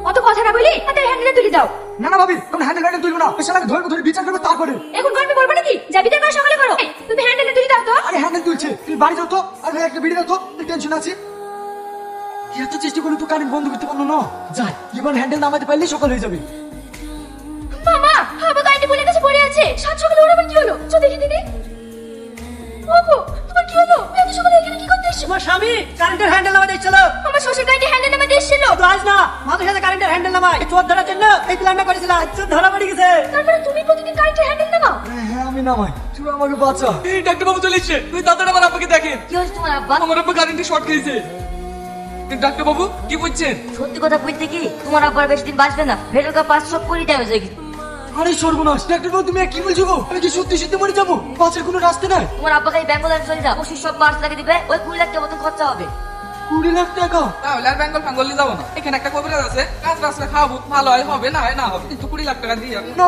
অত কথা না বলি হাতে হ্যান্ডেলে তুলে দাও। না না ভাবি, তুমি হ্যান্ডেল তুলবো না, পেছনে ধরে বিচার করবে তারপরে। এখন গল্পে বলবো নাকি? যা বিচার করা সকালে করো। তুমি হ্যান্ডেলে তুলে দাও তো। আরে হ্যান্ডেল তুলছে, তুমি বাড়ি যাও তো। আর ভাই একটা বিড়ি দাও তো, টেনশন আছে। এত চেষ্টা করলে তো কারেন্ট বন্ধ করতে পারলো না। যাই, এবার হ্যান্ডেল নামাতে পারলে সকাল হয়ে যাবে। মামা, বাবা গাড়িটি বলে কাছে পড়ে আছে। সাত সকালে ওর আবার কি হলো? চল দেখি দিদি। ওগো, তোমার কি হলো? এত সকালে এখানে কি করতে এসেছো? তোমার স্বামী কারেন্টের হ্যান্ডেল নামাতে এসেছিল। আমার শ্বশুর গাড়িটি হ্যান্ডেল নামাতে এসেছিল। তো আজ না, মাঝে সাথে কারেন্টের হ্যান্ডেল নামায় চোর ধরার জন্য এই প্ল্যানটা করেছিল। চোর ধরা পড়ে গেছে। তারপরে তুমি প্রতিদিন গাড়িটি হ্যান্ডেল নামাও? হ্যাঁ আমি নামাই, তুমি আমাকে বাঁচা। এই ডাক্তার বাবু চলে এসেছে, তুই তাড়াতাড়ি আমার আব্বাকে দেখেন। কি হচ্ছে তোমার আব্বা? আমার আব্বা কারেন্টে শর্ট খেয়েছে। ডাক্তার বাবু কি বলছেন? সত্যি কথা বলতে কি তোমার আব্বার বেশি দিন বাঁচবে না। ভেতরকার পাঁচ সব করে ড্যামেজ হয়ে গেছে। আরে সর্বনাশ, ডাক্তার বাবু তুমি কি বলছো গো? আমি কি সত্যি সত্যি মরে যাবো? বাঁচার কোনো রাস্তা নাই? তোমার আব্বাকে বেঙ্গল চলে যাও, ওষুধ সব পার্স লাগিয়ে দিবে। ওই 20 লাখ টাকা মতন খরচা হবে। 20 লাখ টাকা? তাহলে আর বেঙ্গল ফেঙ্গল যাবো না। এখানে একটা কবিরাজ আছে, কাজ রাস্তা খাওয়াবো, ভালো হয় হবে, না হয় না হবে, কিন্তু 20 লাখ টাকা দিয়ে না